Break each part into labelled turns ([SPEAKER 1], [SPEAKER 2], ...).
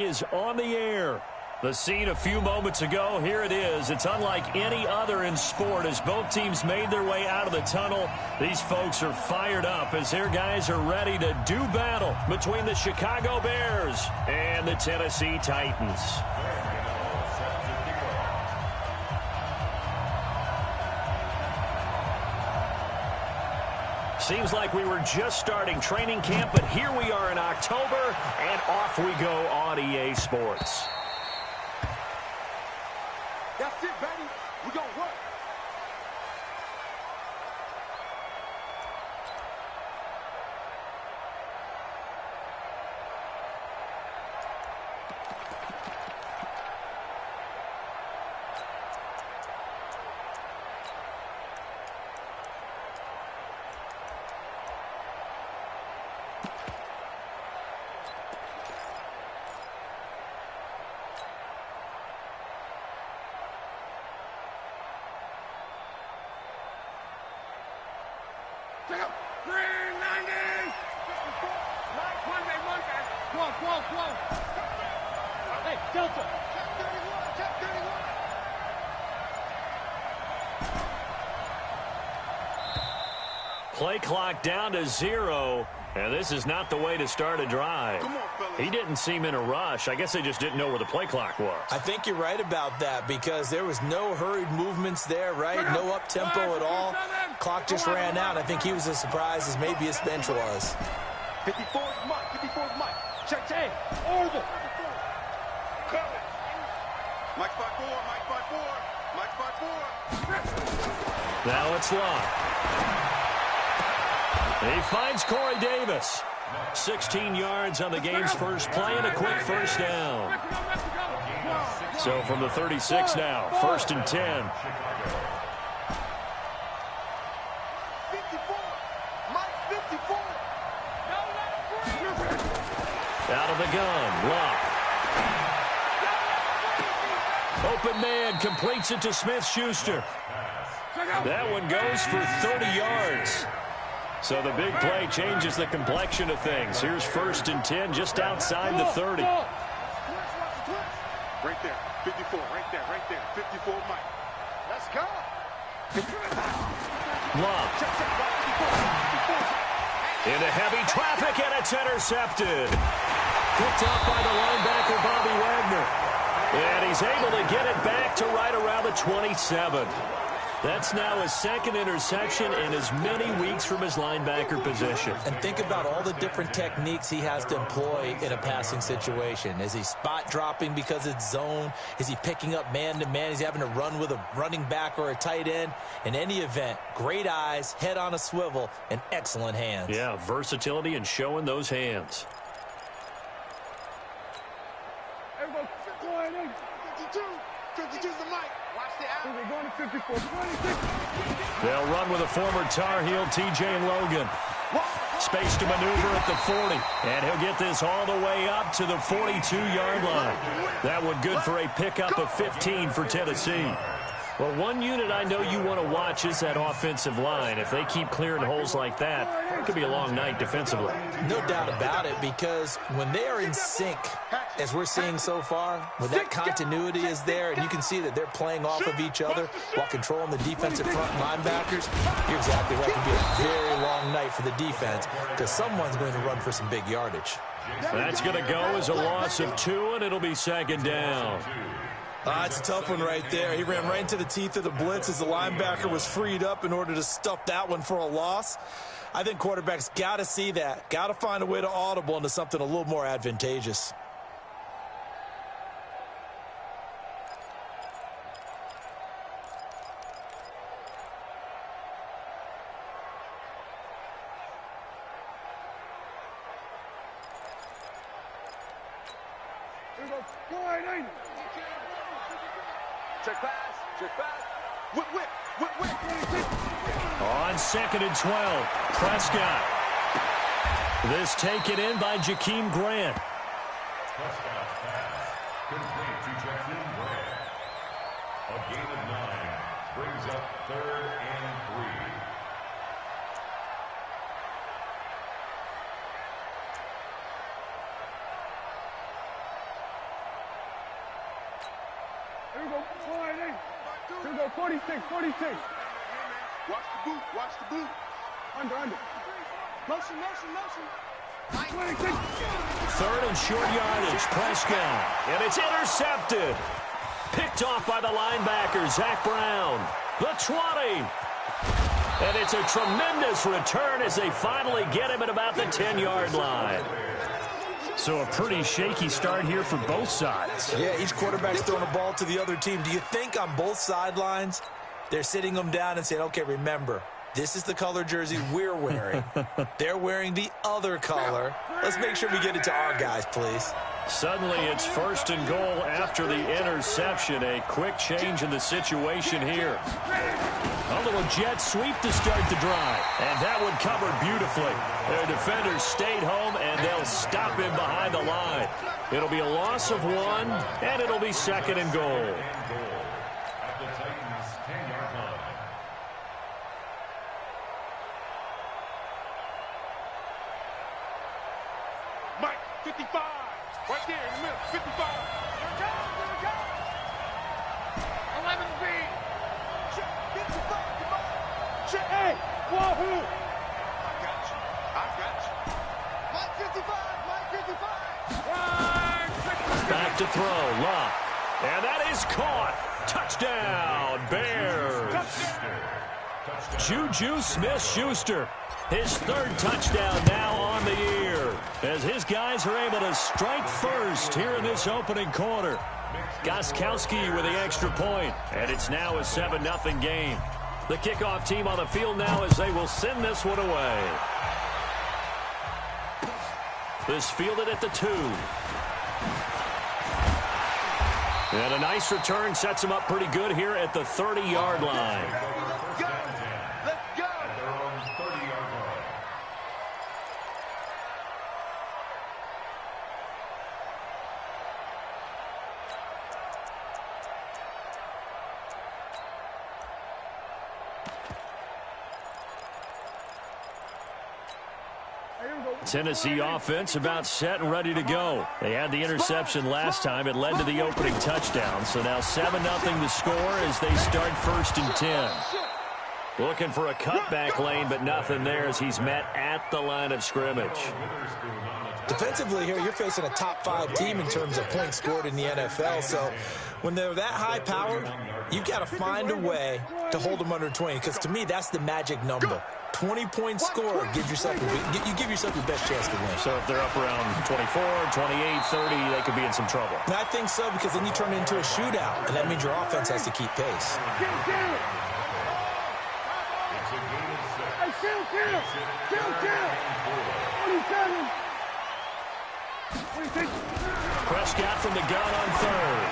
[SPEAKER 1] Is on the air. The scene a few moments ago, here it is. It's unlike any other in sport as both teams made their way out of the tunnel. These folks are fired up as their guys are ready to do battle between the Chicago Bears and the Tennessee Titans. Seems like we were just starting training camp, but here we are in October, and off we go on EA Sports.
[SPEAKER 2] That's it, baby. We're going to work.
[SPEAKER 3] Hey, Delta.
[SPEAKER 1] Play clock down to 0, and this is not the way to start a drive. He didn't seem in a rush. I guess they just didn't know where the play clock was.
[SPEAKER 4] I think you're right about that because there was no hurried movements there, right? No up-tempo at all. Clock just ran out. I think he was as surprised as maybe his bench was.
[SPEAKER 2] 54 is Mike. 54 is Mike. Check, check. Over. Mike 5-4. Mike 5-4. Mike 5-4.
[SPEAKER 1] Now it's locked. He finds Corey Davis. 16 yards on the game's first play and a quick first down. So from the 36 now, 1st and 10.
[SPEAKER 2] 54. Mike 54.
[SPEAKER 1] Out of the gun, Locke. Open man completes it to Smith-Schuster. That one goes for 30 yards. So the big play changes the complexion of things. Here's 1st and 10 just outside the 30.
[SPEAKER 2] Right there. 54. Right there. Right there. 54 Mike. Let's go.
[SPEAKER 1] Locke. Into heavy traffic, and it's intercepted. Picked up by the linebacker, Bobby Wagner. And he's able to get it back to right around the 27. That's now his 2nd interception in as many weeks from his linebacker position.
[SPEAKER 4] And think about all the different techniques he has to employ in a passing situation. Is he spot dropping because it's zone? Is he picking up man-to-man? Is he having to run with a running back or a tight end? In any event, great eyes, head on a swivel, and excellent hands.
[SPEAKER 1] Yeah, versatility and showing those hands.
[SPEAKER 2] 52's the Mike. Watch the out.
[SPEAKER 3] We're going to 54. 26.
[SPEAKER 1] They'll run with a former Tar Heel, TJ Logan. Space to maneuver at the 40. And he'll get this all the way up to the 42-yard line. That one good for a pickup of 15 for Tennessee. Well, one unit I know you want to watch is that offensive line. If they keep clearing holes like that, it could be a long night defensively.
[SPEAKER 4] No doubt about it, because when they are in sync, as we're seeing so far, when that continuity is there, and you can see that they're playing off of each other while controlling the defensive front linebackers, you're exactly right. It could be a very long night for the defense because someone's going to run for some big yardage.
[SPEAKER 1] That's going to go as a loss of 2, and it'll be 2nd down.
[SPEAKER 4] It's a tough one right there. He ran right into the teeth of the blitz as the linebacker was freed up in order to stuff that one for a loss. I think quarterbacks got to see that. Got to find a way to audible into something a little more advantageous.
[SPEAKER 2] Check pass. Check pass. Whip, whip, whip, whip.
[SPEAKER 1] On 2nd and 12, Prescott. This taken in by Jakeem Grant.
[SPEAKER 5] Prescott pass. Complete to Jakeem Grant. A gain of 9 brings up 3rd and 3.
[SPEAKER 3] Here we go. 480. Here we go. 46. 46.
[SPEAKER 2] Watch the boot. Watch the boot.
[SPEAKER 3] Under. Motion. 26.
[SPEAKER 1] Third and short yardage. Prescott. And it's intercepted. Picked off by the linebacker, Zach Brown. The 20. And it's a tremendous return as they finally get him at about the 10-yard line. So a pretty shaky start here for both sides.
[SPEAKER 4] Yeah, each quarterback's throwing a ball to the other team. Do you think on both sidelines they're sitting them down and saying, okay, remember, this is the color jersey we're wearing. They're wearing the other color. Let's make sure we get it to our guys, please.
[SPEAKER 1] Suddenly it's first and goal after the interception. A quick change in the situation here. A little jet sweep to start the drive. And that one covered beautifully. Their defenders stayed home, and they'll stop him behind the line. It'll be a loss of 1, and it'll be second and goal.
[SPEAKER 5] At the Titans' 10-yard line.
[SPEAKER 2] Mike, 55. Right there in the middle. 55. Here it goes. 11 to beat. Check. 55. Come on. Check.
[SPEAKER 3] Hey, wahoo!
[SPEAKER 2] I got you. Mike 55. Mike 55.
[SPEAKER 1] Back to throw. Love. And that is caught. Touchdown, Bears. Juju Smith-Schuster. His third touchdown now on the year, as his guys are able to strike first here in this opening quarter. Gostkowski with the extra point, and it's now a 7-0 game. The kickoff team on the field now as they will send this one away. This fielded at the 2. And a nice return sets him up pretty good here at the 30-yard line. Tennessee offense about set and ready to go. They had the interception last time. It led to the opening touchdown. So now 7-0 the score as they start first and 10. Looking for a cutback lane, but nothing there as he's met at the line of scrimmage.
[SPEAKER 4] Defensively here, you're facing a top-5 team in terms of points scored in the NFL. So when they're that high-powered, you've got to find a way to hold them under 20, because to me, that's the magic number. 20-point score, you give yourself your best chance to win.
[SPEAKER 1] So if they're up around 24, 28, 30, they could be in some trouble.
[SPEAKER 4] And I think so, because then you turn it into a shootout, and that means your offense has to keep pace.
[SPEAKER 1] Prescott from the gun on third.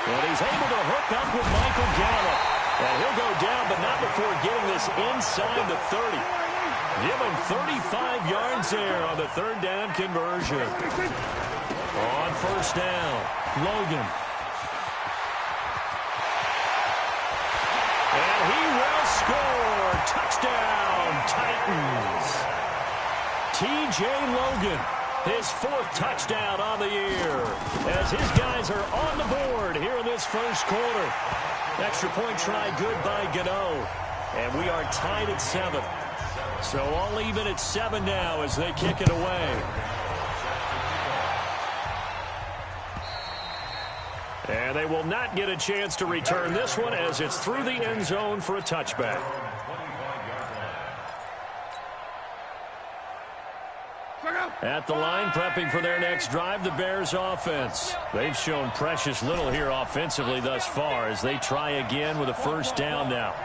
[SPEAKER 1] And he's able to hook up with Michael Gallup. And he'll go down, but not before getting this inside the 30. Give him 35 yards there on the third down conversion. On first down, Logan. And he will score. Touchdown, Titans. T.J. Logan, his 4th touchdown on the year, as his guys are on the board here in this first quarter. Extra point try good by Gano. And we are tied at 7. So all even at 7 now as they kick it away. And they will not get a chance to return this one as it's through the end zone for a touchback. At the line, prepping for their next drive, the Bears offense. They've shown precious little here offensively thus far as they try again with a first down now.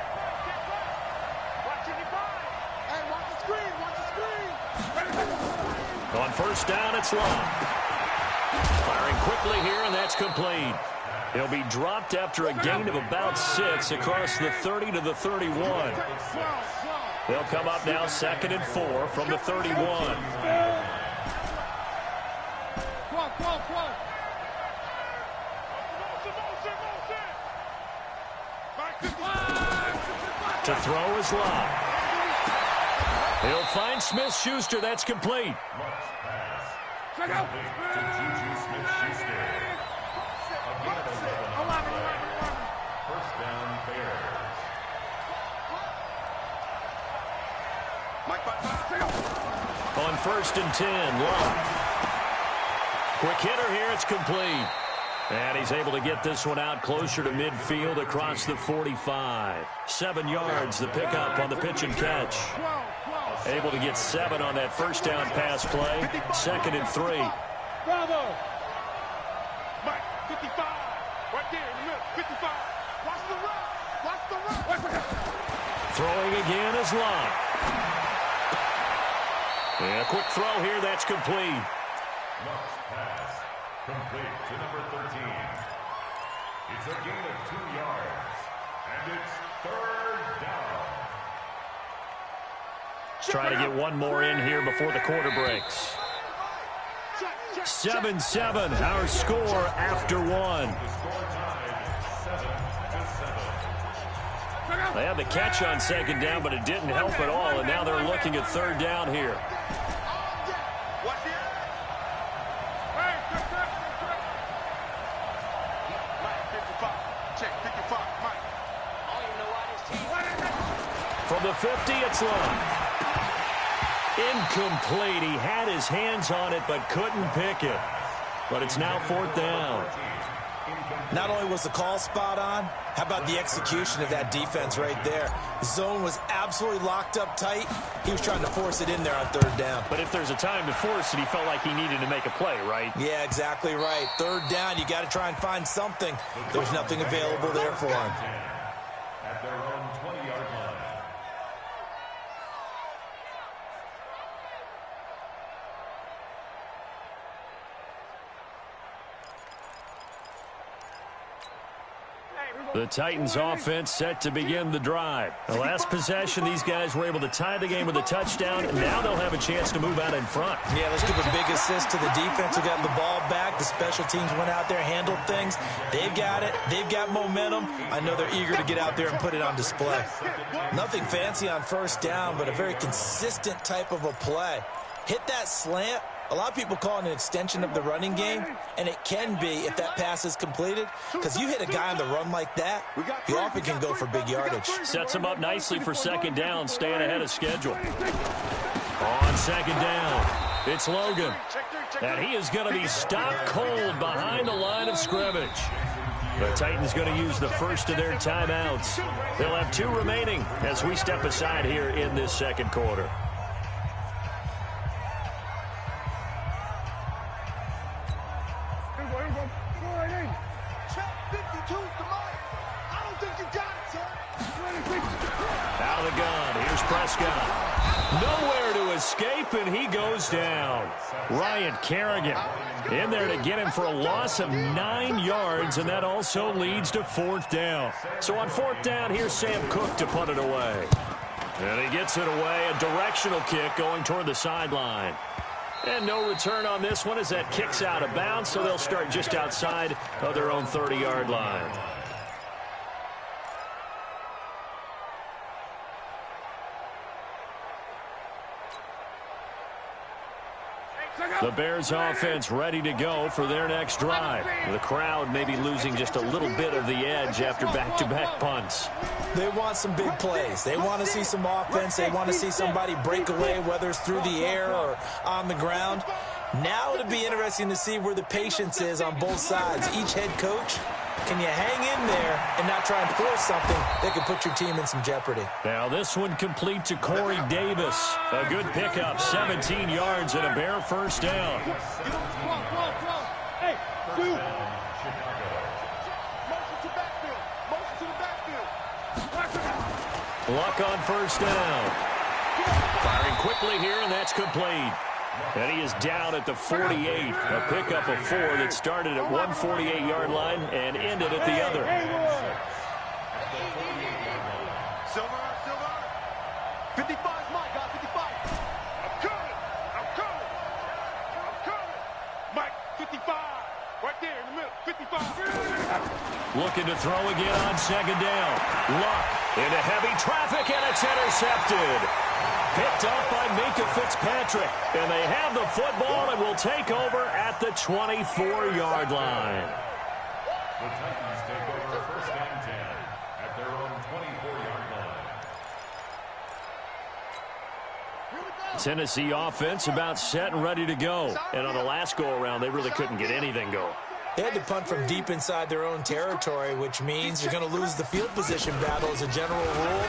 [SPEAKER 1] On first down, it's Love. Firing quickly here, and that's complete. He'll be dropped after a gain of about 6 across the 30 to the 31. They'll come up now 2nd and 4 from the 31. To throw is Love. He'll find Smith-Schuster. That's complete. 1st and 10. Long. Quick hitter here. It's complete. And he's able to get this one out closer to midfield across the 45. 7 yards, the pickup on the pitch and catch. Able to get 7 on that first down pass play. 2nd and 3.
[SPEAKER 2] Bravo. Mike, 55. Right there in the middle. 55. Watch the run. Watch the run.
[SPEAKER 1] Throwing again is Long. And a quick throw here. That's complete.
[SPEAKER 5] Luck's pass complete to number 13. It's a gain of 2 yards, and it's 3rd down.
[SPEAKER 1] Try to get one more in here before the quarter breaks. 7-7, our score after 1.
[SPEAKER 5] The score tied 7-7.
[SPEAKER 1] They had the catch on 2nd down, but it didn't help at all, and now they're looking at 3rd down here. From the 50, it's Long. Incomplete. He had his hands on it, but couldn't pick it. But it's now 4th down.
[SPEAKER 4] Not only was the call spot on, how about the execution of that defense right there? The zone was absolutely locked up tight. He was trying to force it in there on 3rd down.
[SPEAKER 1] But if there's a time to force it, he felt like he needed to make a play, right?
[SPEAKER 4] Yeah, exactly right. 3rd down, you got to try and find something. There's nothing available there for him.
[SPEAKER 5] At their own 20-yard line.
[SPEAKER 1] The Titans offense set to begin the drive. The last possession, these guys were able to tie the game with a touchdown, and now they'll have a chance to move out in front.
[SPEAKER 4] Yeah, let's give a big assist to the defense who got the ball back. The special teams went out there, handled things. They've got it. They've got momentum. I know they're eager to get out there and put it on display. Nothing fancy on 1st down, but a very consistent type of a play. Hit that slant. A lot of people call it an extension of the running game, and it can be if that pass is completed, because you hit a guy on the run like that, you often can go for big yardage.
[SPEAKER 1] Sets him up nicely for 2nd down, staying ahead of schedule. On 2nd down, it's Logan. And he is going to be stopped cold behind the line of scrimmage. The Titans going to use the first of their timeouts. They'll have 2 remaining as we step aside here in this 2nd quarter. Out of the gun, here's Prescott. Nowhere to escape, and he goes down. Ryan Kerrigan in there to get him for a loss of 9 yards, and that also leads to 4th down. So on 4th down, here's Sam Cook to punt it away. And he gets it away, a directional kick going toward the sideline. And no return on this one as that kicks out of bounds, so they'll start just outside of their own 30-yard line. The Bears offense ready to go for their next drive. The crowd may be losing just a little bit of the edge after back-to-back punts.
[SPEAKER 4] They want some big plays. They want to see some offense. They want to see somebody break away, whether it's through the air or on the ground. Now it'll be interesting to see where the patience is on both sides. Each head coach, can you hang in there and not try and force something that could put your team in some jeopardy?
[SPEAKER 1] Now this one complete to Corey Davis. A good pickup, 17 yards and a Bear 1st down.
[SPEAKER 2] Hey, dude. Motion to backfield. Motion to the backfield.
[SPEAKER 1] Luck on 1st down. Firing quickly here, and that's complete. And he is down at the 48. A pickup of 4 that started at one 48-yard line and ended at the other.
[SPEAKER 2] Silver. 55's Mike, got 55. I'm coming. Mike, 55. Right there in the middle, 55.
[SPEAKER 1] Looking to throw again on 2nd down. Luck into heavy traffic, and it's intercepted. Picked up by Minkah Fitzpatrick. And they have the football and will take over at the 24-yard line.
[SPEAKER 5] The Titans take over 1st and 10 at their own 24-yard line.
[SPEAKER 2] Here we go.
[SPEAKER 1] Tennessee offense about set and ready to go. And on the last go-around, they really couldn't get anything going.
[SPEAKER 4] They had to punt from deep inside their own territory, which means you're going to lose the field position battle as a general rule.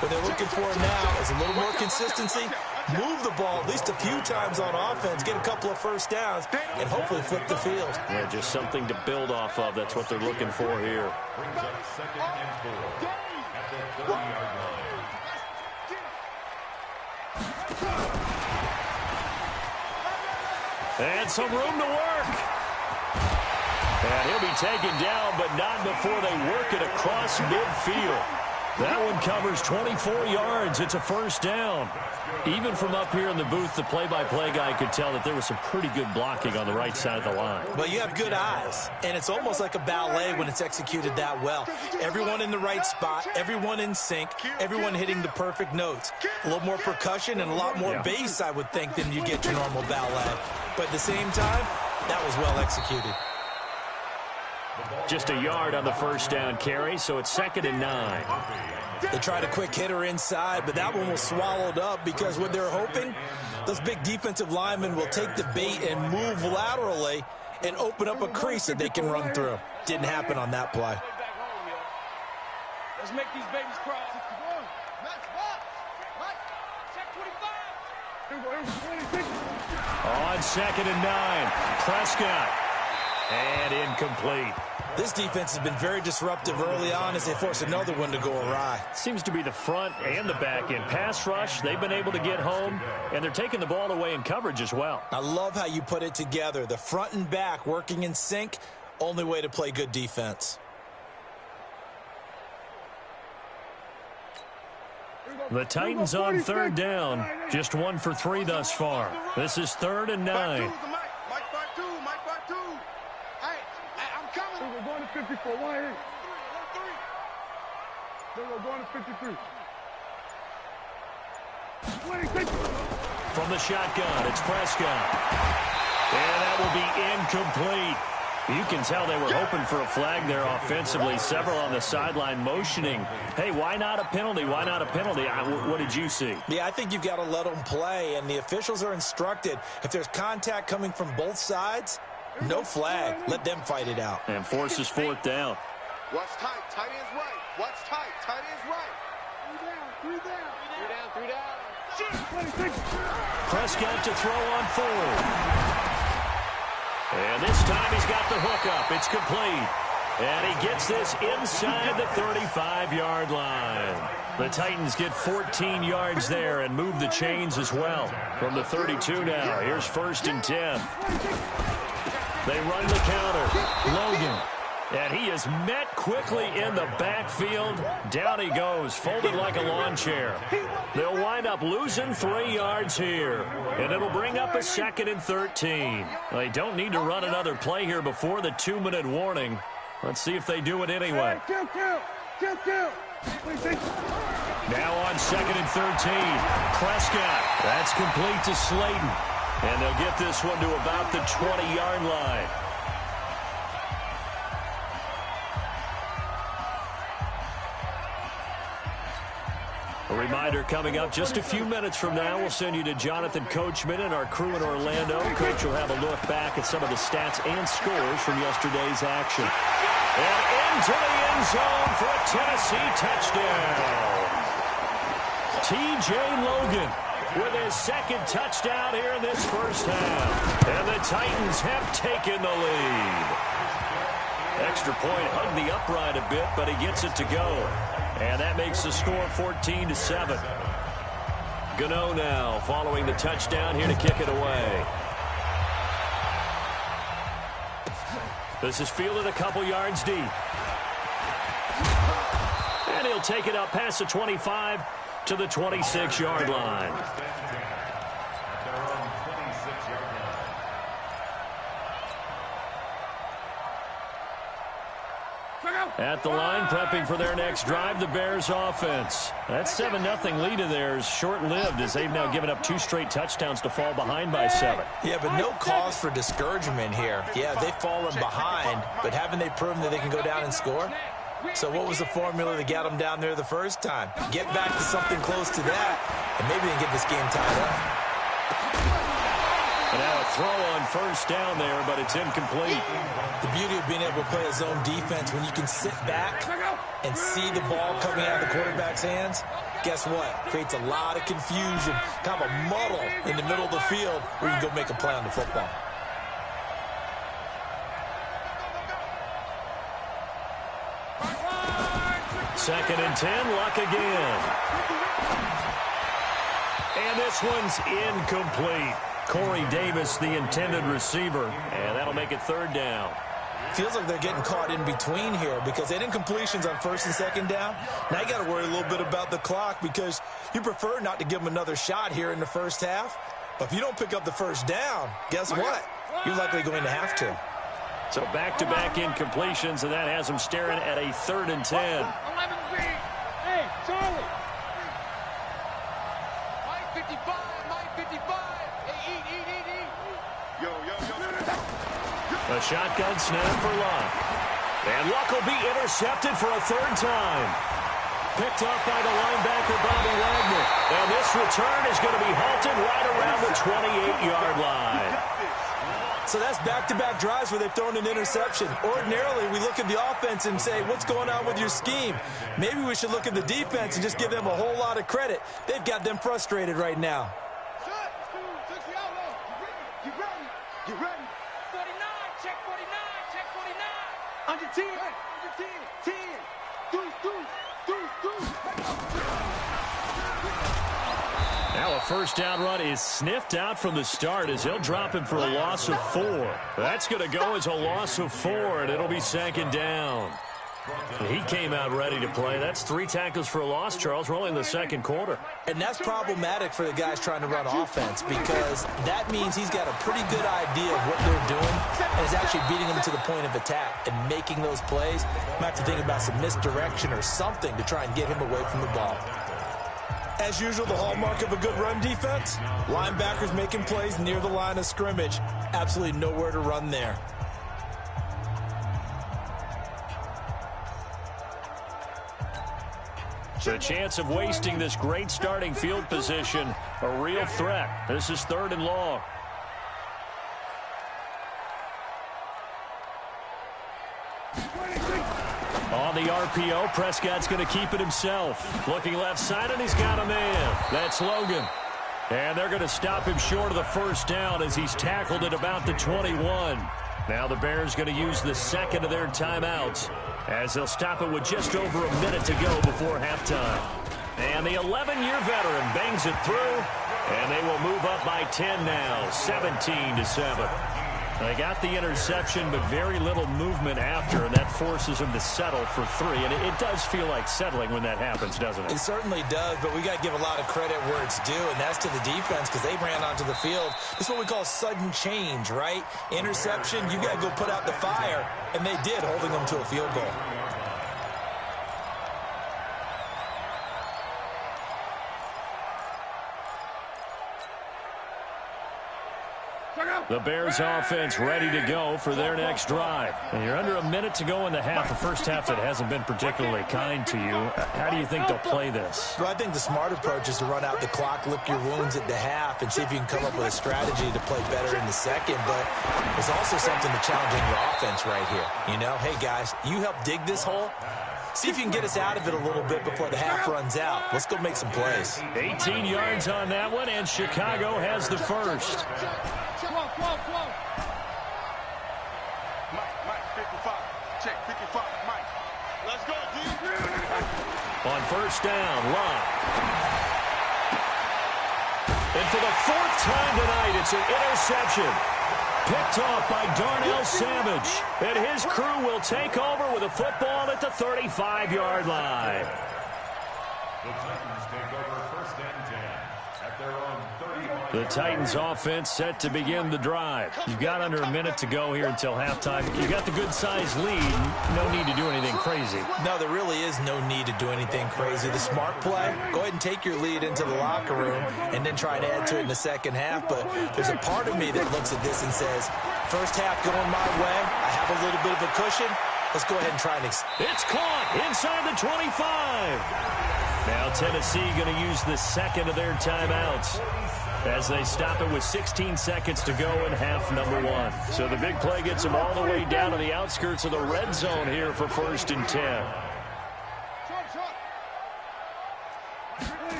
[SPEAKER 4] What they're looking for now is a little more consistency, move the ball at least a few times on offense, get a couple of first downs, and hopefully flip the field.
[SPEAKER 1] Yeah, just something to build off of. That's what they're looking for here.
[SPEAKER 5] Brings up 2nd and 4 at the 30-yard line.
[SPEAKER 1] And some room to work. And he'll be taken down, but not before they work it across midfield. That one covers 24 yards. It's a first down. Even from up here in the booth, the play-by-play guy could tell that there was some pretty good blocking on the right side of the line.
[SPEAKER 4] Well, you have good eyes, and it's almost like a ballet when it's executed that well. Everyone in the right spot, everyone in sync, everyone hitting the perfect notes. A little more percussion and a lot more bass, I would think, than you get your normal ballet. But at the same time, that was well executed.
[SPEAKER 1] Just a yard on the first down carry, so it's 2nd and 9.
[SPEAKER 4] They tried a quick hitter inside, but that one was swallowed up because what they're hoping, those big defensive linemen will take the bait and move laterally and open up a crease that they can run through. Didn't happen on that play.
[SPEAKER 2] Let's make these babies cry.
[SPEAKER 1] On 2nd and 9, Prescott. And incomplete.
[SPEAKER 4] This defense has been very disruptive early on as they force another one to go awry.
[SPEAKER 1] Seems to be the front and the back end. Pass rush, they've been able to get home, and they're taking the ball away in coverage as well.
[SPEAKER 4] I love how you put it together. The front and back working in sync, only way to play good defense.
[SPEAKER 1] The Titans on 3rd down. Just 1 for 3 thus far. This is 3rd and 9.
[SPEAKER 3] We're going to 54. 1 8. We're going to 53.
[SPEAKER 1] From the shotgun, it's Prescott. And that will be incomplete. You can tell they were hoping for a flag there offensively. Several on the sideline motioning. Hey, why not a penalty? Why not a penalty? What did you see?
[SPEAKER 4] Yeah, I think you've got to let them play, and the officials are instructed. If there's contact coming from both sides, no flag. Let them fight it out.
[SPEAKER 1] And forces 4th down.
[SPEAKER 2] Watch tight. Tight end's right. Watch tight. Tight end's right. 3 down. 3 down. 3 down.
[SPEAKER 1] Prescott to throw on 4th. And this time he's got the hook up. It's complete. And he gets this inside the 35-yard line. The Titans get 14 yards there and move the chains as well. From the 32 now, here's 1st and 10. They run the counter. Logan. And he is met quickly in the backfield. Down he goes, folded like a lawn chair. They'll wind up losing 3 yards here. And it'll bring up a 2nd and 13. They don't need to run another play here before the 2-minute warning. Let's see if they do it anyway.
[SPEAKER 3] Kill.
[SPEAKER 1] Now on 2nd and 13. Prescott. That's complete to Slayton. And they'll get this one to about the 20-yard line. A reminder coming up just a few minutes from now, we'll send you to Jonathan Coachman and our crew in Orlando. Coach will have a look back at some of the stats and scores from yesterday's action. And into the end zone for a Tennessee touchdown. T.J. Logan with his 2nd touchdown here in this first half. And the Titans have taken the lead. Extra point hugged the upright a bit, but he gets it to go. And that makes the score 14-7. Gano now following the touchdown here to kick it away. This is fielded a couple yards deep. And he'll take it up past the 25 to the 26-yard line. At the line, prepping for their next drive, the Bears offense. That 7-0 lead of theirs short-lived as they've now given up 2 straight touchdowns to fall behind by 7.
[SPEAKER 4] Yeah, but no cause for discouragement here. Yeah, they've fallen behind, but haven't they proven that they can go down and score? So what was the formula that got them down there the first time? Get back to something close to that, and maybe they can get this game tied up.
[SPEAKER 1] And now a throw on first down there, but it's incomplete.
[SPEAKER 4] The beauty of being able to play a zone defense, when you can sit back and see the ball coming out of the quarterback's hands, guess what? Creates a lot of confusion, kind of a muddle in the middle of the field where you can go make a play on the football.
[SPEAKER 1] Second and 10, Luck again. And this one's incomplete. Corey Davis, the intended receiver, and that'll make it third down.
[SPEAKER 4] Feels like they're getting caught in between here because they had incompletions on first and second down. Now you got to worry a little bit about the clock because you prefer not to give them another shot here in the first half. But if you don't pick up the first down, guess what? You're likely going to have to.
[SPEAKER 1] So back-to-back incompletions, and that has them staring at a third and 10.
[SPEAKER 2] 11B. Hey, Charlie. Mike 55, Mike 55. Hey, eat. Yo.
[SPEAKER 1] A shotgun snap for Luck. And Luck will be intercepted for a third time. Picked up by the linebacker, Bobby Wagner. And this return is going to be halted right around the 28-yard line.
[SPEAKER 4] So that's back-to-back drives where they've thrown an interception. Ordinarily, we look at the offense and say, what's going on with your scheme? Maybe we should look at the defense and just give them a whole lot of credit. They've got them frustrated right now.
[SPEAKER 2] You ready? 49, check 49, check 49. Under 10, 10. Deuce.
[SPEAKER 1] Now a first down run is sniffed out from the start as he'll drop him for a loss of 4. That's going to go as a loss of 4, and it'll be second down. He came out ready to play. That's 3 tackles for a loss, Charles. We're only in the second quarter.
[SPEAKER 4] And that's problematic for the guys trying to run offense because that means he's got a pretty good idea of what they're doing and is actually beating them to the point of attack and making those plays. Might have to think about some misdirection or something to try and get him away from the ball. As usual, the hallmark of a good run defense, linebackers making plays near the line of scrimmage. Absolutely nowhere to run there.
[SPEAKER 1] The chance of wasting this great starting field position, a real threat. This is third and long. On the RPO, Prescott's going to keep it himself. Looking left side, and he's got a man. That's Logan. And they're going to stop him short of the first down as he's tackled at about the 21. Now the Bears going to use the second of their timeouts as they'll stop it with just over a minute to go before halftime. And the 11-year veteran bangs it through, and they will move up by 10 now, 17-7. They got the interception, but very little movement after, and that forces them to settle for 3. And it does feel like settling when that happens, doesn't it?
[SPEAKER 4] It certainly does, but we got to give a lot of credit where it's due, and that's to the defense because they ran onto the field. This is what we call sudden change, right? Interception, you got to go put out the fire, and they did, holding them to a field goal.
[SPEAKER 1] The Bears offense ready to go for their next drive. And you're under a minute to go in the half, a first half that hasn't been particularly kind to you. How do you think they'll play this?
[SPEAKER 4] Well, I think the smart approach is to run out the clock, lick your wounds at the half, and see if you can come up with a strategy to play better in the second. But there's also something to challenging your offense right here. You know, hey, guys, you help dig this hole. See if you can get us out of it a little bit before the half runs out. Let's go make some plays.
[SPEAKER 1] 18 yards on that one, and Chicago has the first.
[SPEAKER 2] Mike 55. Check 55. Mike. Let's go, D.
[SPEAKER 1] On first down, Luck. And for the 4th time tonight, it's an interception. Picked off by Darnell Savage. And his crew will take over with a football at the 35-yard line.
[SPEAKER 5] The Titans take over first and 10 at their own 35.
[SPEAKER 1] The Titans offense set to begin the drive. You've got under a minute to go here until halftime. You've got the good-sized lead. No need to do anything crazy.
[SPEAKER 4] No, there really is no need to do anything crazy. The smart play, go ahead and take your lead into the locker room and then try and add to it in the second half. But there's a part of me that looks at this and says, first half going my way. I have a little bit of a cushion. Let's go ahead and try and...
[SPEAKER 1] It's caught inside the 25. Now Tennessee going to use the second of their timeouts as they stop it with 16 seconds to go in half number 1. So the big play gets them all the way down to the outskirts of the red zone here for 1st and 10.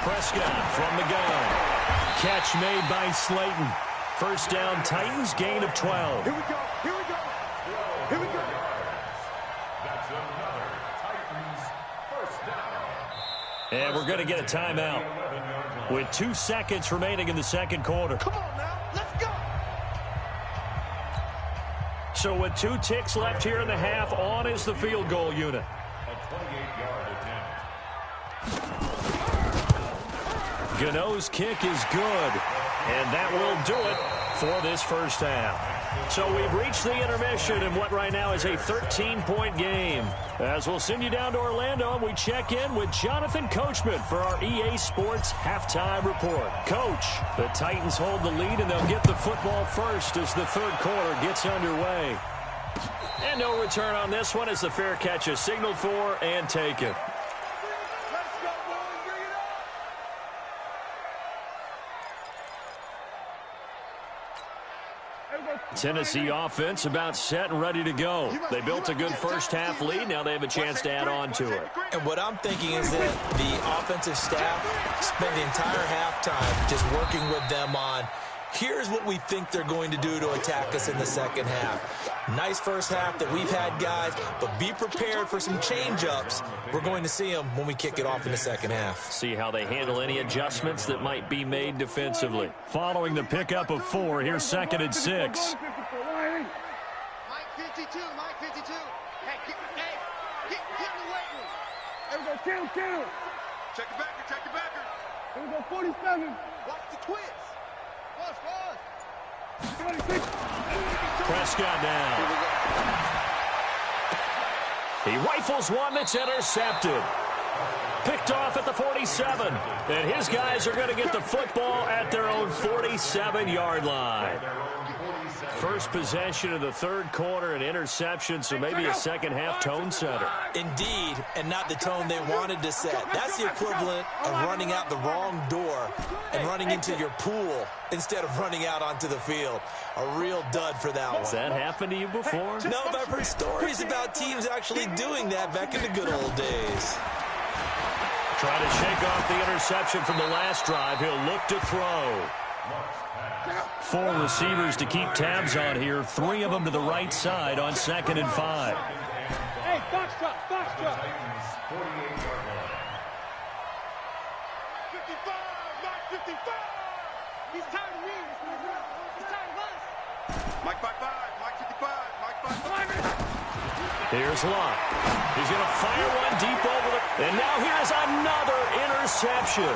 [SPEAKER 1] Prescott from the gun. Catch made by Slayton. First down, Titans, gain of 12.
[SPEAKER 3] Here we go. Here we go. Here we go.
[SPEAKER 5] That's another Titans first down.
[SPEAKER 1] And we're going to get a timeout with 2 seconds remaining in the second quarter.
[SPEAKER 2] Come on now, let's go.
[SPEAKER 1] So with 2 ticks left here in the half, on is the field goal unit.
[SPEAKER 5] A 28-yard attempt.
[SPEAKER 1] Gano's kick is good, and that will do it for this first half. So we've reached the intermission in what right now is a 13-point game. As we'll send you down to Orlando, and we check in with Jonathan Coachman for our EA Sports Halftime Report. Coach, the Titans hold the lead, and they'll get the football first as the third quarter gets underway. And no return on this one as the fair catch is signaled for and taken. Tennessee offense about set and ready to go. They built a good first half lead. Now they have a chance to add on to it.
[SPEAKER 4] And what I'm thinking is that the offensive staff spent the entire halftime just working with them on, here's what we think they're going to do to attack us in the second half. Nice first half that we've had, guys, but be prepared for some change-ups. We're going to see them when we kick it off in the second half.
[SPEAKER 1] See how they handle any adjustments that might be made defensively. Following the pickup of 4, here's 2nd and 6.
[SPEAKER 2] Mike 52, Mike 52. Hey, get in the weight room.
[SPEAKER 3] There we go. Kill.
[SPEAKER 2] Check your backer, check your backer.
[SPEAKER 3] Here we go. 47.
[SPEAKER 2] Watch the twist. Pause.
[SPEAKER 3] 26.
[SPEAKER 1] Prescott now. He rifles one that's intercepted. Picked off at the 47. And his guys are going to get the football at their own 47-yard line. First possession of the third quarter, an interception, so maybe a second half tone setter.
[SPEAKER 4] Indeed, and not the tone they wanted to set. That's the equivalent of running out the wrong door and running into your pool instead of running out onto the field. A real dud for that one.
[SPEAKER 1] Has that happened to you before?
[SPEAKER 4] No, but I've heard stories about teams actually doing that back in the good old days.
[SPEAKER 1] Trying to shake off the interception from the last drive. He'll look to throw. 4 receivers to keep tabs on here. 3 of them to the right side on 2nd and 5.
[SPEAKER 3] Hey, box truck.
[SPEAKER 2] 55, Mike 55. He's tired of me. He's tired of us. Mike 55, Mike 55, Mike 55.
[SPEAKER 1] Here's Locke. He's going to fire one deep over the... And now here's another interception.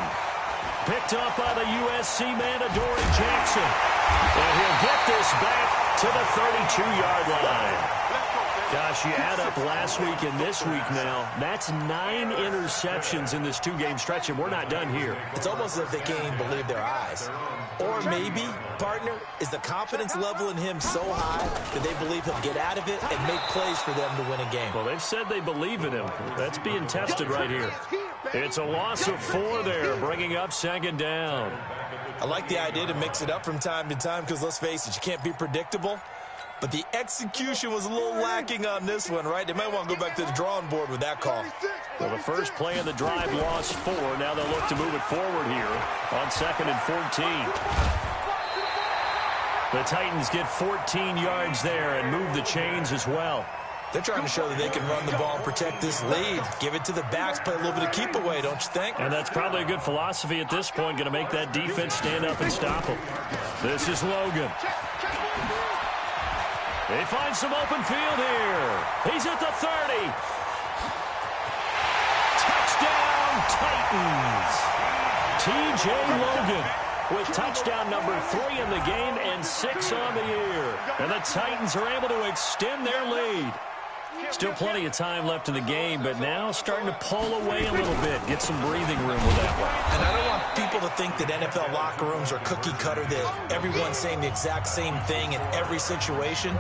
[SPEAKER 1] Picked up by the USC man, Adoree Jackson. And he'll get this back to the 32-yard line. Gosh, you add up last week and this week now, that's 9 interceptions in this 2-game stretch, and we're not done here.
[SPEAKER 4] It's almost as if they can't even believe their eyes. Or maybe, partner, is the confidence level in him so high that they believe he'll get out of it and make plays for them to win a game.
[SPEAKER 1] Well, they've said they believe in him. That's being tested right here. It's a loss of 4 there, bringing up 2nd down.
[SPEAKER 4] I like the idea to mix it up from time to time because, let's face it, you can't be predictable. But the execution was a little lacking on this one, right? They might want to go back to the drawing board with that call.
[SPEAKER 1] Well, the first play of the drive lost 4. Now they'll look to move it forward here on 2nd and 14. The Titans get 14 yards there and move the chains as well.
[SPEAKER 4] They're trying to show that they can run the ball and protect this lead. Give it to the backs, play a little bit of keep away, don't you think?
[SPEAKER 1] And that's probably a good philosophy at this point, going to make that defense stand up and stop them. This is Logan. They find some open field here. He's at the 30. Touchdown, Titans. T.J. Logan with touchdown number 3 in the game and 6 on the year. And the Titans are able to extend their lead. Still plenty of time left in the game, but now starting to pull away a little bit, get some breathing room with that one.
[SPEAKER 4] And I don't want people to think that NFL locker rooms are cookie cutter, that everyone's saying the exact same thing in every situation.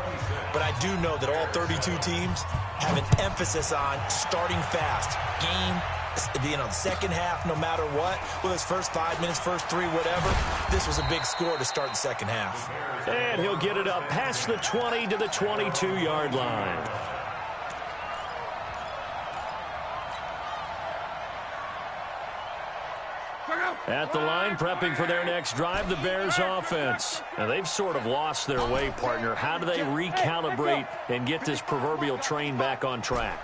[SPEAKER 4] But I do know that all 32 teams have an emphasis on starting fast, game the second half, no matter what, with his first 5 minutes, first 3, whatever, this was a big score to start the second half.
[SPEAKER 1] And he'll get it up past the 20 to the 22-yard line. At the line, prepping for their next drive, the Bears offense. Now, they've sort of lost their way, partner. How do they recalibrate and get this proverbial train back on track?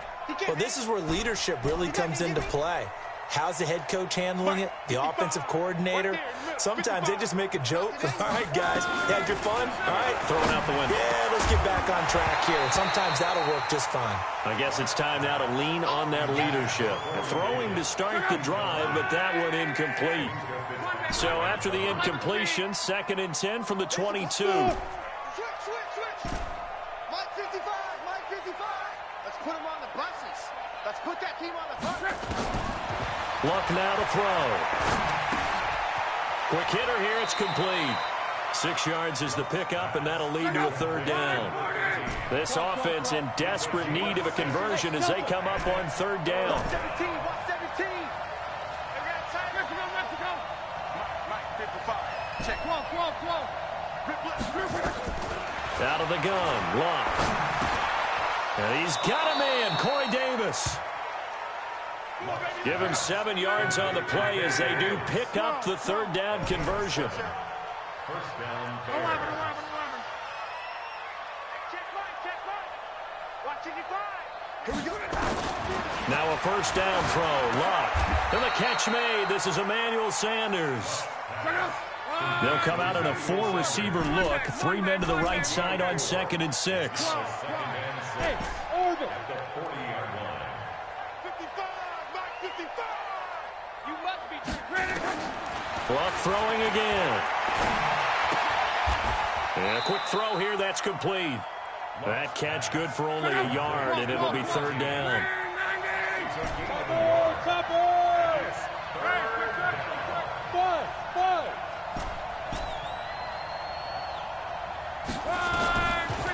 [SPEAKER 4] Well, this is where leadership really comes into play. How's the head coach handling it? The offensive coordinator? Sometimes they just make a joke. All right, guys, you had your fun? All right.
[SPEAKER 1] Throwing out the window.
[SPEAKER 4] Yeah, let's get back on track here. And sometimes that'll work just fine.
[SPEAKER 1] I guess it's time now to lean on that leadership. Throwing to start the drive, but that one incomplete. So after the incompletion, 2nd and 10 from the 22.
[SPEAKER 2] Switch. Mike 55, Mike 55. Let's put him on the buses. Let's put that team on the buses.
[SPEAKER 1] Luck now to throw. Quick hitter here, it's complete. 6 yards is the pickup, and that'll lead to a 3rd down. This offense in desperate need of a conversion as they come up on 3rd down.
[SPEAKER 2] 17, 117. Mexico. Mike 55. Check. Come on.
[SPEAKER 1] Out of the gun, Luck. And he's got a man, Corey Davis. Give him 7 yards on the play as they do pick up the 3rd down conversion.
[SPEAKER 5] First down,
[SPEAKER 2] 11. Check right. Watch 55. Here we go.
[SPEAKER 1] Now a 1st down throw, Luck. And the catch made. This is Emmanuel Sanders. They'll come out in a 4-receiver look. 3 men to the right side on 2nd and 6.
[SPEAKER 2] Hey, over.
[SPEAKER 5] at the 40-yard line.
[SPEAKER 2] 55, Mike 55. You must be ready.
[SPEAKER 1] Luck throwing again. And a quick throw here, that's complete. That catch good for only a yard, and it'll be 3rd down.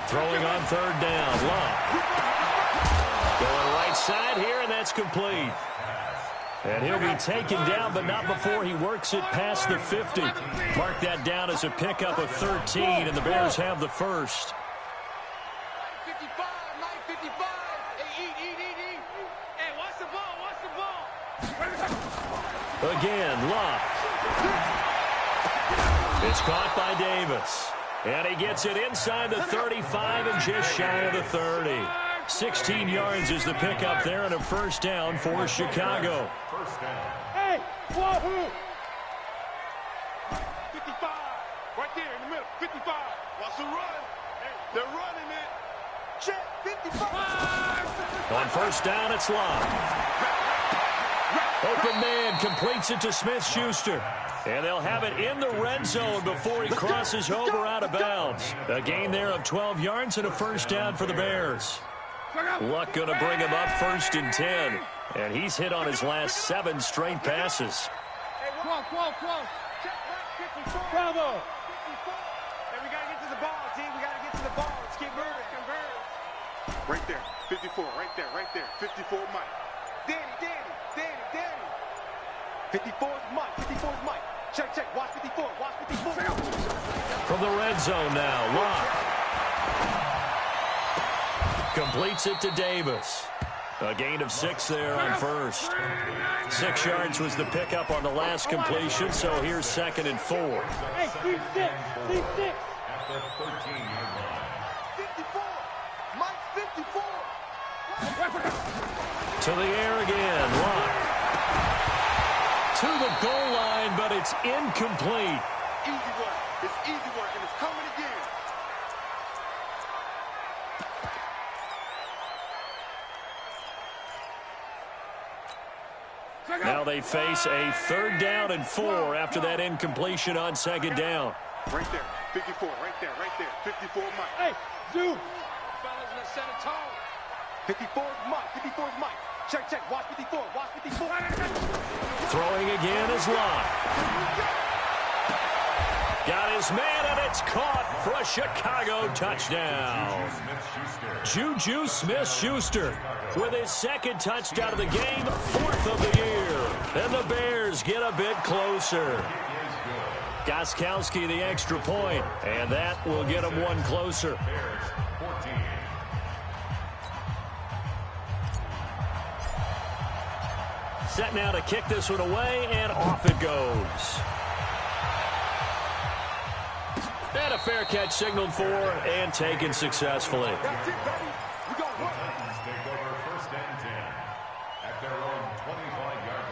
[SPEAKER 1] Throwing on 3rd down, Luck. Going right side here, and that's complete. And he'll be taken down, but not before he works it past the 50. Mark that down as a pickup of 13, and the Bears have the first.
[SPEAKER 2] 55, Mike 55. Hey, eat. Hey, watch the ball.
[SPEAKER 1] Again, Luck. It's caught by Davis. And he gets it inside the 35 and just shy of the 30. 16 yards is the pickup there and a 1st down for Chicago.
[SPEAKER 5] First down.
[SPEAKER 2] Hey, whoa. 55, right there in the middle. 55. Watch the run. Hey, they're running it. Check 55.
[SPEAKER 1] On 1st down, it's Luck. Open man completes it to Smith-Schuster. And they'll have it in the red zone before he crosses over out of bounds. A gain there of 12 yards and a 1st down for the Bears. Luck going to bring him up 1st and 10. And he's hit on his last 7 straight passes.
[SPEAKER 2] Hey, close. Check right 54. Bravo. 54. Hey, we got to get to the ball, team. We got to get to the ball. Let's keep moving. Right there. 54. Right there. 54 Mike. Danny. 54 is Mike. Check. Watch 54.
[SPEAKER 1] From the red zone now, Luck. Completes it to Davis. A gain of 6 there on 1st. 6 yards was the pickup on the last completion, so here's 2nd and 4.
[SPEAKER 2] Hey, C6.
[SPEAKER 5] At the 13-yard line.
[SPEAKER 2] 54. Mike 54.
[SPEAKER 1] To the air again, Luck. To the goal line, but it's incomplete.
[SPEAKER 2] Easy work. It's easy work, and it's coming again.
[SPEAKER 1] Now they face a 3rd down and 4 after that incompletion on 2nd down.
[SPEAKER 2] Right there. 54. Right there. 54 Mike. Hey, Zeus. Fellas, let's set a tone. 54 is Mike. Check. Watch 54.
[SPEAKER 1] Throwing again is Luck. Got his man, and it's caught for a Chicago touchdown. Juju Smith-Schuster. with his second touchdown of the game, 4th of the year. And the Bears get a bit closer. Gostkowski the extra point, and that will get them one closer. Set now to kick this one away, and off it goes. And a fair catch signaled for and taken successfully.
[SPEAKER 5] Titans take over 1st and 10 at their own 25-yard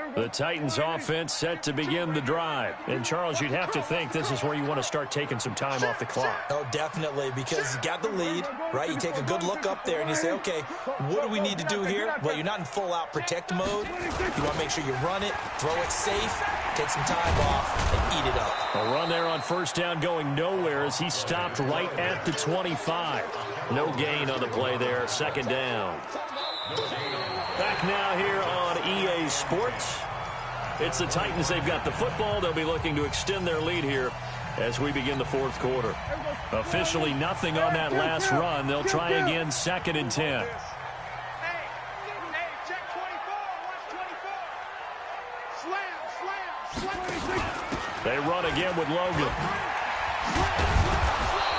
[SPEAKER 5] line.
[SPEAKER 1] The Titans offense set to begin the drive. And, Charles, you'd have to think this is where you want to start taking some time off the clock.
[SPEAKER 4] Oh, definitely, because you got the lead, right? You take a good look up there and you say, okay, what do we need to do here? Well, you're not in full-out protect mode. You want to make sure you run it, throw it safe, take some time off, and eat it up.
[SPEAKER 1] A run there on 1st down going nowhere as he stopped right at the 25. No gain on the play there, 2nd down. Back now here on EA Sports. It's the Titans. They've got the football. They'll be looking to extend their lead here as we begin the 4th quarter. Officially nothing on that last run. They'll try again, 2nd and 10.
[SPEAKER 2] Hey, check 24. Watch 24. Slam.
[SPEAKER 1] They run again with Logan.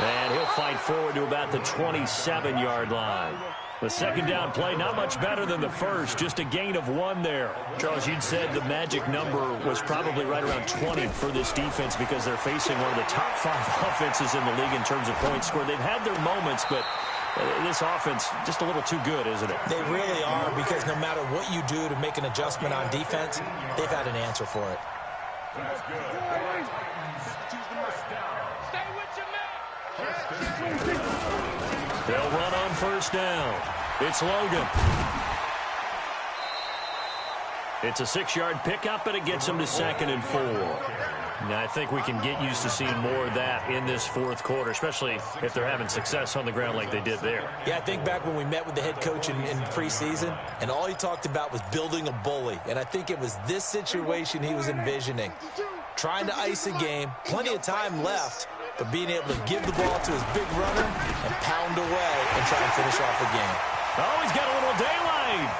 [SPEAKER 1] And he'll fight forward to about the 27-yard line. The 2nd down play, not much better than the first, just a gain of 1 there. Charles, you'd said the magic number was probably right around 20 for this defense because they're facing one of the top 5 offenses in the league in terms of points scored. They've had their moments, but this offense just a little too good, isn't it?
[SPEAKER 4] They really are, because no matter what you do to make an adjustment on defense, they've had an answer for it.
[SPEAKER 5] That's good.
[SPEAKER 2] Stay with your man.
[SPEAKER 1] They'll run on 1st down. It's Logan. It's a 6-yard pickup, but it gets him to 2nd and 4. Now, I think we can get used to seeing more of that in this 4th quarter, especially if they're having success on the ground like they did there.
[SPEAKER 4] Yeah, I think back when we met with the head coach in preseason, and all he talked about was building a bully. And I think it was this situation he was envisioning. Trying to ice a game, plenty of time left, but being able to give the ball to his big runner and pound away and try and finish off the game.
[SPEAKER 1] Oh, he's got a little daylight.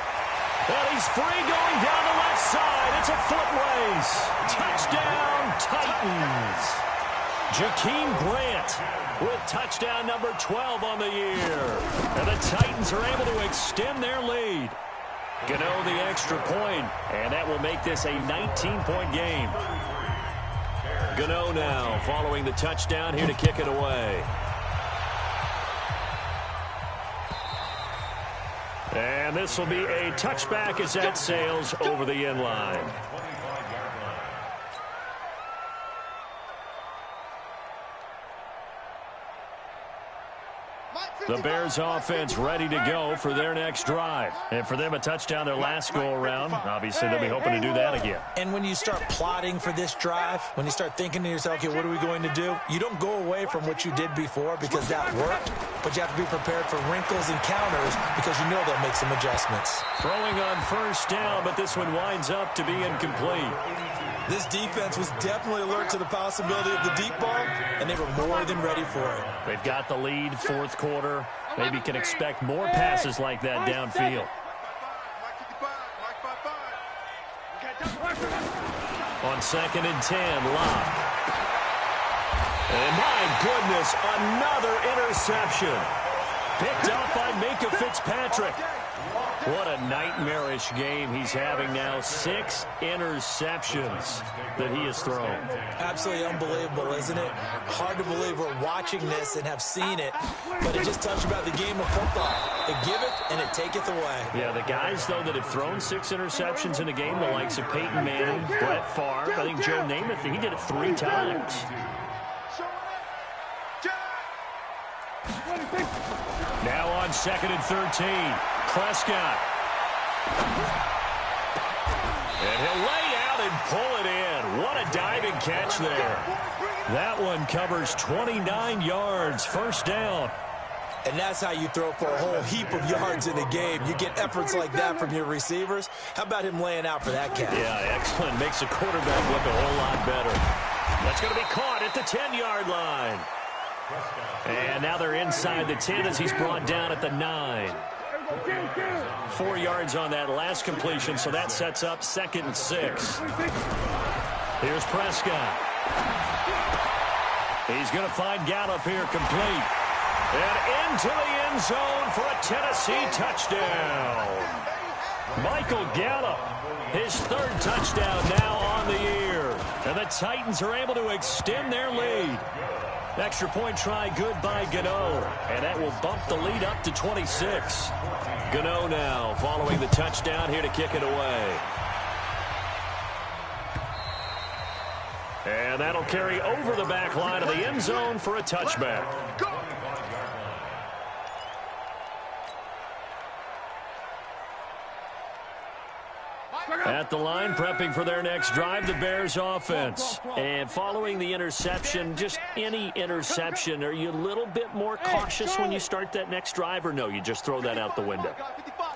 [SPEAKER 1] And he's free going down the left side. It's a foot race. Touchdown, Titans. Jakeem Grant with touchdown number 12 on the year. And the Titans are able to extend their lead. Gano the extra point, and that will make this a 19-point game. Gano now following the touchdown here to kick it away. And this will be a touchback as that sails over the end line. The Bears offense ready to go for their next drive. And for them, a touchdown their last go-around. Obviously, they'll be hoping to do that again.
[SPEAKER 4] And when you start plotting for this drive, when you start thinking to yourself, okay, what are we going to do? You don't go away from what you did before because that worked, but you have to be prepared for wrinkles and counters because you know they'll make some adjustments.
[SPEAKER 1] Throwing on 1st down, but this one winds up to be incomplete.
[SPEAKER 4] This defense was definitely alert to the possibility of the deep ball, and they were more than ready for it.
[SPEAKER 1] They've got the lead, 4th quarter. Maybe can expect more passes like that downfield. On 2nd and 10, Locke. And my goodness, another interception. Picked up by Minkah Fitzpatrick. What a nightmarish game he's having now. 6 interceptions that he has thrown.
[SPEAKER 4] Absolutely unbelievable, isn't it? Hard to believe we're watching this and have seen it, but it just touched about the game of football. It giveth and it taketh away.
[SPEAKER 1] Yeah, the guys, though, that have thrown 6 interceptions in a game, the likes of Peyton Manning, Brett Favre, I think Joe Namath, he did it 3 times. Now on 2nd and 13. Prescott. And he'll lay out and pull it in. What a diving catch there. That one covers 29 yards. 1st down.
[SPEAKER 4] And that's how you throw for a whole heap of yards in a game. You get efforts like that from your receivers. How about him laying out for that catch?
[SPEAKER 1] Yeah, excellent. Makes the quarterback look a whole lot better. That's going to be caught at the 10-yard line.
[SPEAKER 5] Prescott
[SPEAKER 1] And now they're inside the 10 as he's brought down at the 9. 4 yards on that last completion, so that sets up 2nd and 6. Here's Prescott. He's going to find Gallup here complete. And into the end zone for a Tennessee touchdown. Michael Gallup, his 3rd touchdown now on the year. And the Titans are able to extend their lead. Extra point try good by Gano. And that will bump the lead up to 26. Gano now following the touchdown here to kick it away. And that'll carry over the back line of the end zone for a touchback. At the line, prepping for their next drive, the Bears offense. And following the interception, just any interception, are you a little bit more cautious when you start that next drive, or no, you just throw that out the window?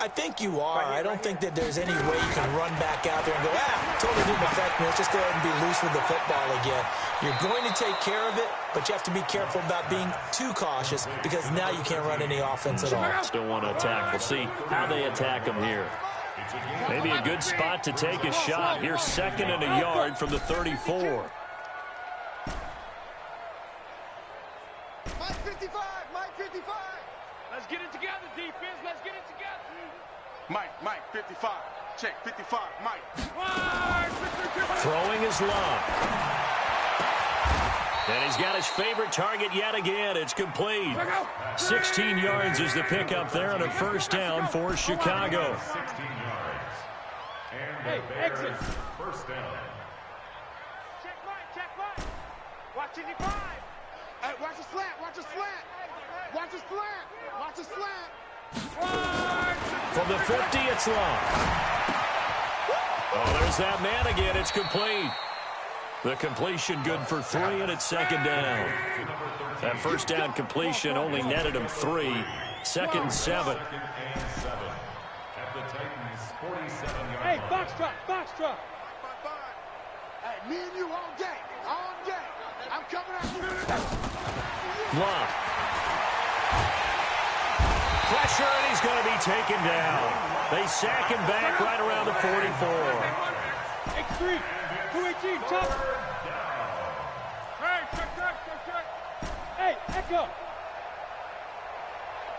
[SPEAKER 4] I think you are. I don't think that there's any way you can run back out there and go, totally didn't affect me. Let's just go ahead and be loose with the football again. You're going to take care of it, but you have to be careful about being too cautious because now you can't run any offense at all.
[SPEAKER 1] Still want to attack. We'll see how they attack them here. Maybe a good spot to take a shot. Here's 2nd and a yard from the 34.
[SPEAKER 2] Mike 55, Mike 55. Let's get it together, defense. Let's get it together. Mike 55. Check 55, Mike.
[SPEAKER 1] Throwing is Love. And he's got his favorite target yet again. It's complete. 16 yards is the pickup there on a 1st down for Chicago.
[SPEAKER 5] 16 yards. And the Bears, 1st down.
[SPEAKER 2] Check Mike. Watch 55. Hey, watch the slant. Watch the slant. Watch the slant. Watch the slant.
[SPEAKER 1] From the 50, it's Long. Oh, there's that man again. It's complete. The completion good for 3, and it's 2nd down. That 1st down completion only netted him 3. 2nd and 7.
[SPEAKER 5] At the Titans, 47 yards.
[SPEAKER 3] Hey, box truck.
[SPEAKER 2] Hey, me and you all day. I'm coming at you.
[SPEAKER 1] Love. Pressure, and he's going to be taken down. They sack him back right around the 44.
[SPEAKER 3] X3, 218, top. Hey, check. Hey, Echo.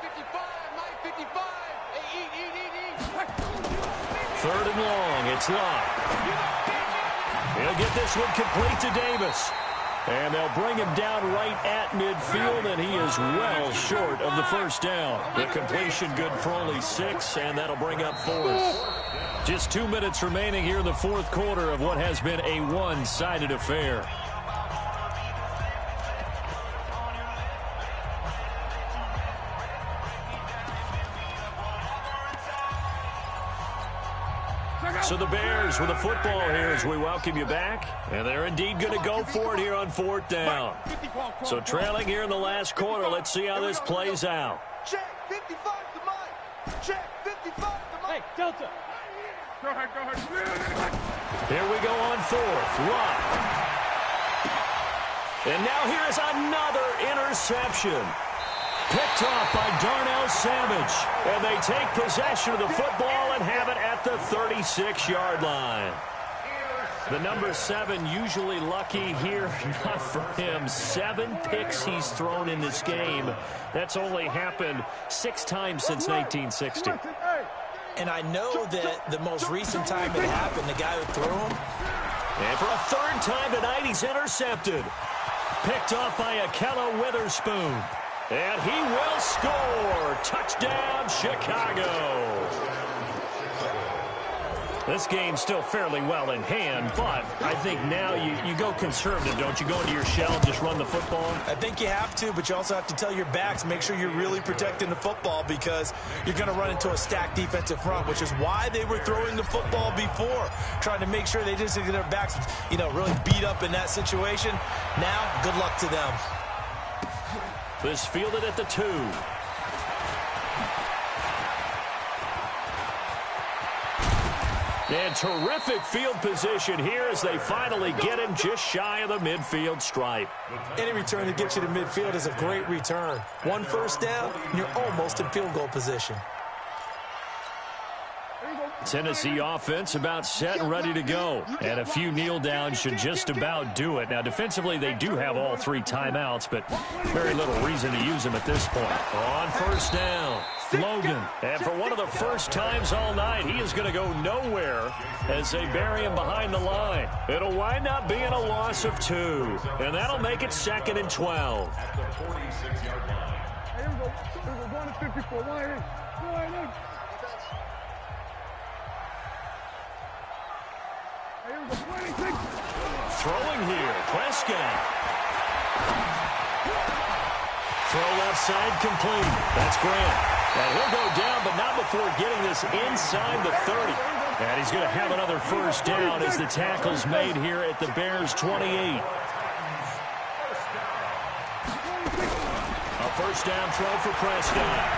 [SPEAKER 2] 55, Mike 55. Hey, eat.
[SPEAKER 1] 3rd and long. It's Love. He'll get this one complete to Davis. And they'll bring him down right at midfield, and he is well short of the 1st down. The completion good for only 6, and that'll bring up 4th. Just 2 minutes remaining here in the 4th quarter of what has been a one-sided affair. So the Bears with the football here as we welcome you back. And they're indeed going to go for it here on 4th down. So trailing here in the last quarter. Let's see how this plays out.
[SPEAKER 2] Check 55 to Mike. Check 55 to Mike.
[SPEAKER 3] Hey, Delta. Go ahead.
[SPEAKER 1] Here we go on 4th. Rock. And now here is another interception. Picked off by Darnell Savage. And they take possession of the football and have it at the 36-yard line. The number 7 usually lucky here. Not for him. 7 picks he's thrown in this game. That's only happened 6 times since 1960.
[SPEAKER 4] And I know that the most recent time it happened, the guy who threw him.
[SPEAKER 1] And for a 3rd time tonight, he's intercepted. Picked off by Akella Witherspoon. And he will score. Touchdown, Chicago. This game's still fairly well in hand, but I think now you go conservative, don't you? Go into your shell and just run the football?
[SPEAKER 4] I think you have to, but you also have to tell your backs, make sure you're really protecting the football because you're going to run into a stacked defensive front, which is why they were throwing the football before, trying to make sure they didn't get their backs, really beat up in that situation. Now, good luck to them.
[SPEAKER 1] This fielded at the 2. And terrific field position here as they finally get him just shy of the midfield stripe.
[SPEAKER 4] Any return that gets you to midfield is a great return. One first down, and you're almost in field goal position.
[SPEAKER 1] Tennessee offense about set and ready to go. And a few kneel downs should just about do it. Now, defensively, they do have all 3 timeouts, but very little reason to use them at this point. On first down, Logan. And for one of the first times all night, he is going to go nowhere as they bury him behind the line. It'll wind up being a loss of 2. And that'll make it 2nd and 12.
[SPEAKER 5] At the 46-yard line.
[SPEAKER 3] Here we go. Here we go. Going to 54. Go ahead.
[SPEAKER 1] Throwing here, Prescott. Throw left side complete. That's Grant. And he'll go down, but not before getting this inside the 30. And he's going to have another first down as the tackle's made here at the Bears' 28. A first down throw for Prescott.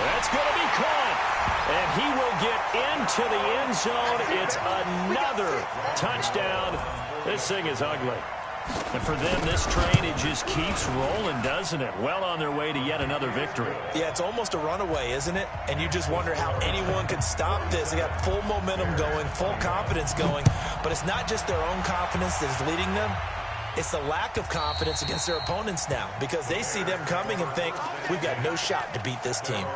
[SPEAKER 1] That's going to be caught. And he will get into the end zone. It's another touchdown. This thing is ugly. And for them, this train, it just keeps rolling, doesn't it? Well on their way to yet another victory.
[SPEAKER 4] Yeah, it's almost a runaway, isn't it? And you just wonder how anyone could stop this. They got full momentum going, full confidence going. But it's not just their own confidence that's leading them. It's the lack of confidence against their opponents now because they see them coming and think, we've got no shot to beat this team.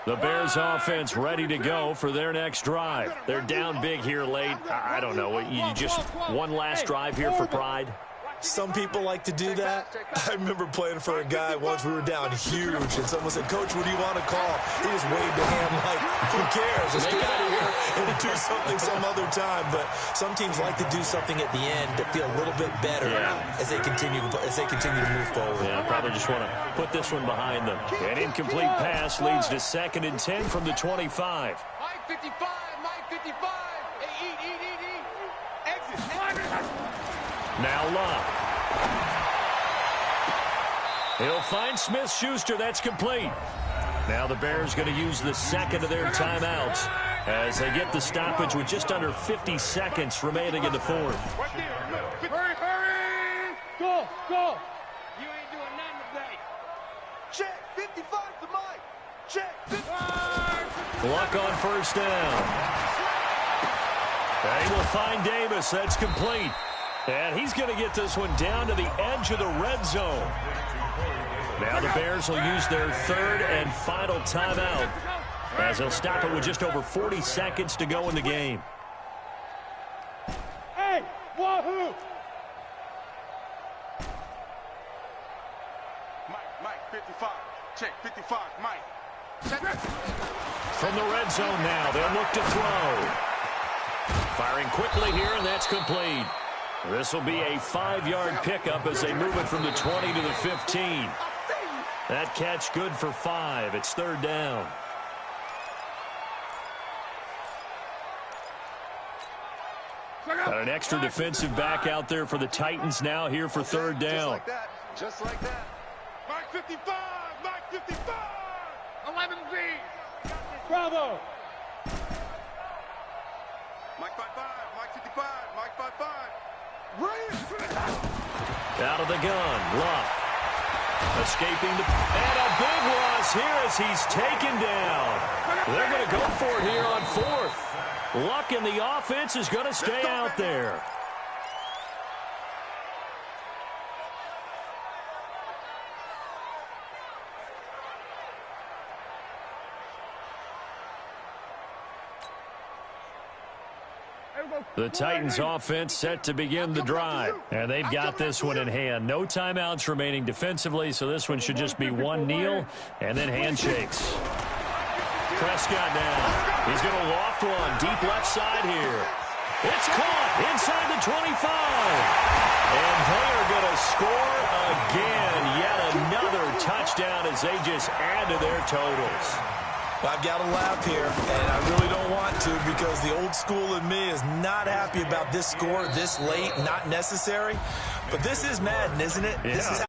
[SPEAKER 1] The Bears offense ready to go for their next drive. They're down big here late. I don't know. You just one last drive here for pride?
[SPEAKER 4] Some people like to do that. I remember playing for a guy once. We were down huge, and someone said, Coach, what do you want to call? He just waved a hand like, who cares? Let's get out of here and do something some other time. But some teams like to do something at the end to feel a little bit better as they continue to move forward.
[SPEAKER 1] Yeah, probably just want to put this one behind them. An incomplete pass leads to 2nd and 10 from the 25.
[SPEAKER 2] Mike 55, Mike 55. Hey, eat. Exit.
[SPEAKER 1] Now Love. He'll find Smith-Schuster. That's complete. Now the Bears going to use the 2nd of their timeouts as they get the stoppage with just under 50 seconds remaining in the 4th.
[SPEAKER 2] Hurry! Go! You ain't doing nothing today. Check 55 to Mike. Check 55.
[SPEAKER 1] Luck on first down. They will find Davis. That's complete. And he's going to get this one down to the edge of the red zone. Now the Bears will use their 3rd and final timeout as they'll stop it with just over 40 seconds to go in the game.
[SPEAKER 3] Hey, wahoo!
[SPEAKER 2] Mike 55. Check 55, Mike. Check.
[SPEAKER 1] From the red zone now, they'll look to throw. Firing quickly here, and that's complete. This will be a 5-yard pickup as they move it from the 20 to the 15. That catch good for 5. It's 3rd down. Got an extra defensive back out there for the Titans now here for 3rd down.
[SPEAKER 2] Just like that. Mike 55, Mike 55. 11Z.
[SPEAKER 3] Bravo!
[SPEAKER 2] Mike 55, Mike 55, Mike 55.
[SPEAKER 1] Out of the gun, Luck. Escaping and a big loss here as he's taken down. They're going to go for it here on 4th. Luck in the offense is going to stay out there. The Titans offense set to begin the drive, and they've got this one in hand. No timeouts remaining defensively, so this one should just be one kneel and then handshakes. Prescott now. He's going to loft one deep left side here. It's caught inside the 25. And they are going to score again. Yet another touchdown as they just add to their totals.
[SPEAKER 4] I've got to laugh here, and I really don't want to because the old school in me is not happy about this score this late, not necessary. But this is Madden, isn't it?
[SPEAKER 1] Yeah.
[SPEAKER 4] This is